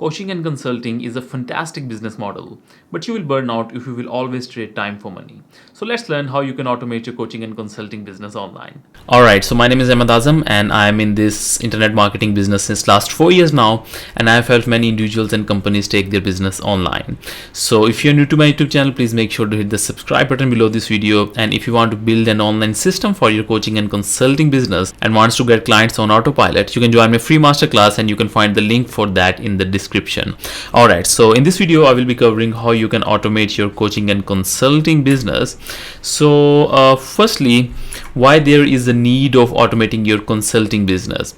Coaching and consulting is a fantastic business model, but you will burn out if you will always trade time for money. So let's learn how you can automate your coaching and consulting business online. Alright, so my name is Ahmed Azam and I am in this internet marketing business since last 4 years now, and I have helped many individuals and companies take their business online. So if you're new to my YouTube channel, please make sure to hit the subscribe button below this video. And if you want to build an online system for your coaching and consulting business and wants to get clients on autopilot, you can join my free masterclass and you can find the link for that in the description. Alright, so in this video I will be covering how you can automate your coaching and consulting business. So firstly, why there is a need of automating your consulting business.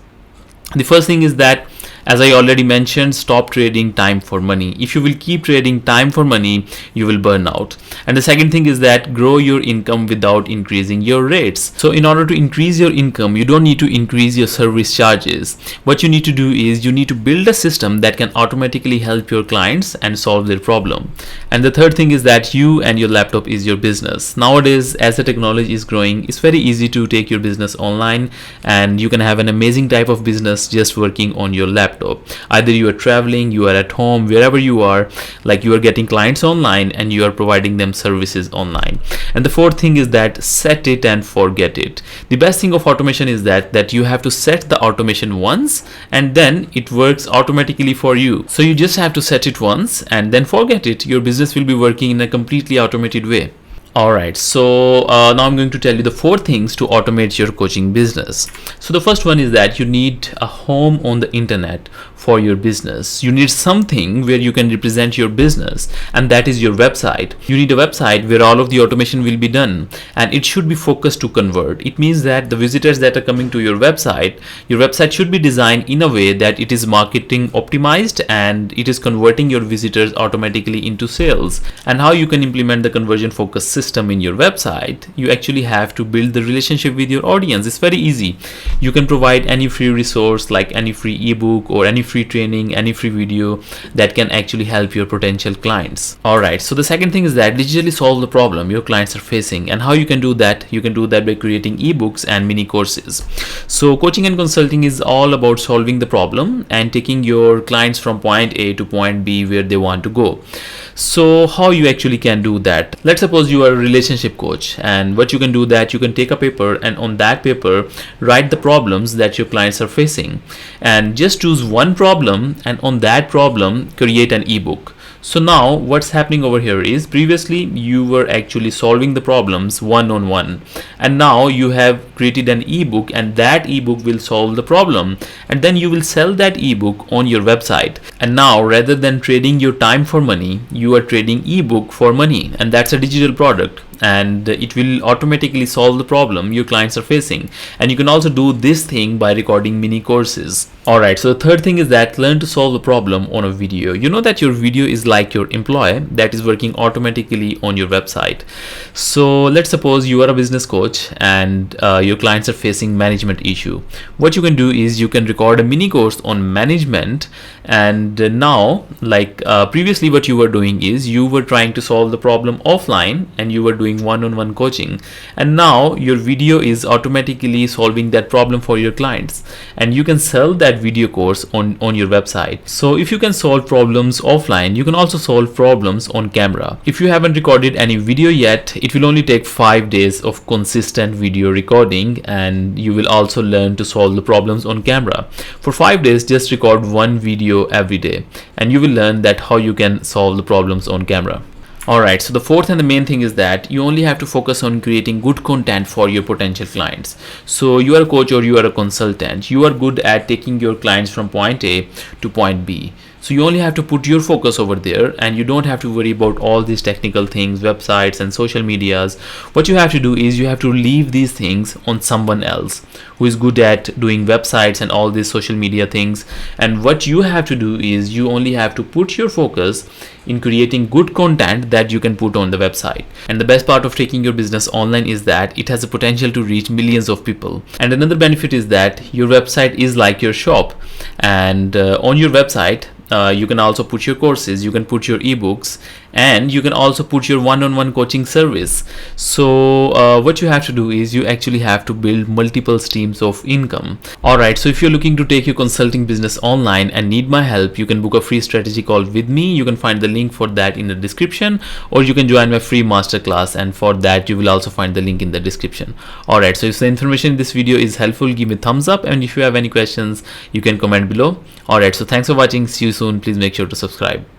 The first thing is that, as I already mentioned, stop trading time for money. If you will keep trading time for money, you will burn out. And the second thing is that grow your income without increasing your rates. So in order to increase your income, you don't need to increase your service charges. What you need to do is you need to build a system that can automatically help your clients and solve their problem. And the third thing is that you and your laptop is your business. Nowadays, as the technology is growing, it's very easy to take your business online and you can have an amazing type of business just working on your laptop. Either you are traveling, you are at home, wherever you are, like you are getting clients online and you are providing them services online. And the fourth thing is that set it and forget it. The best thing of automation is that you have to set the automation once and then it works automatically for you. So you just have to set it once and then forget it. Your business will be working in a completely automated way. Alright, so now I'm going to tell you the 4 things to automate your coaching business. So the first one is that you need a home on the internet for your business. You need something where you can represent your business, and that is your website. You need a website where all of the automation will be done, and it should be focused to convert. It means that the visitors that are coming to your website should be designed in a way that it is marketing optimized and it is converting your visitors automatically into sales. And how you can implement the conversion focused system in your website, you actually have to build the relationship with your audience. It's very easy. You can provide any free resource like any free ebook or any free training, any free video that can actually help your potential clients. Alright, so the second thing is that digitally solve the problem your clients are facing. And how you can do that? You can do that by creating ebooks and mini courses. So coaching and consulting is all about solving the problem and taking your clients from point A to point B where they want to go. So how you actually can do that? Let's suppose you are a relationship coach, and what you can do that you can take a paper and on that paper write the problems that your clients are facing, and just choose one problem and on that problem create an ebook. So now what's happening over here is previously you were actually solving the problems one-on-one, and now you have created an ebook and that ebook will solve the problem, and then you will sell that ebook on your website. And now rather than trading your time for money, you are trading ebook for money, and that's a digital product and it will automatically solve the problem your clients are facing. And you can also do this thing by recording mini courses. Alright, so the third thing is that learn to solve the problem on a video. You know that your video is like your employee that is working automatically on your website. So let's suppose you are a business coach and your clients are facing management issue. What you can do is you can record a mini course on management, and now like previously what you were doing is you were trying to solve the problem offline and you were doing one-on-one coaching, and now your video is automatically solving that problem for your clients, and you can sell that video course on your website. So if you can solve problems offline, you can also solve problems on camera. If you haven't recorded any video yet, it will only take 5 days of consistent video recording, and you will also learn to solve the problems on camera. For 5 days, just record one video every day and you will learn that how you can solve the problems on camera. Alright, so the fourth and the main thing is that you only have to focus on creating good content for your potential clients. So you are a coach or you are a consultant, you are good at taking your clients from point A to point B. So you only have to put your focus over there and you don't have to worry about all these technical things, websites and social medias. What you have to do is you have to leave these things on someone else who is good at doing websites and all these social media things. And what you have to do is you only have to put your focus in creating good content that you can put on the website. And the best part of taking your business online is that it has the potential to reach millions of people. And another benefit is that your website is like your shop, and on your website You can also put your courses, you can put your ebooks, and you can also put your one-on-one coaching service. So what you have to do is you actually have to build multiple streams of income. All right, so if you're looking to take your consulting business online and need my help, you can book a free strategy call with me. You can find the link for that in the description, or you can join my free masterclass, and for that you will also find the link in the description. All right, so if the information in this video is helpful, give me a thumbs up, and if you have any questions, you can comment below. All right, so thanks for watching. See you soon. Please make sure to subscribe.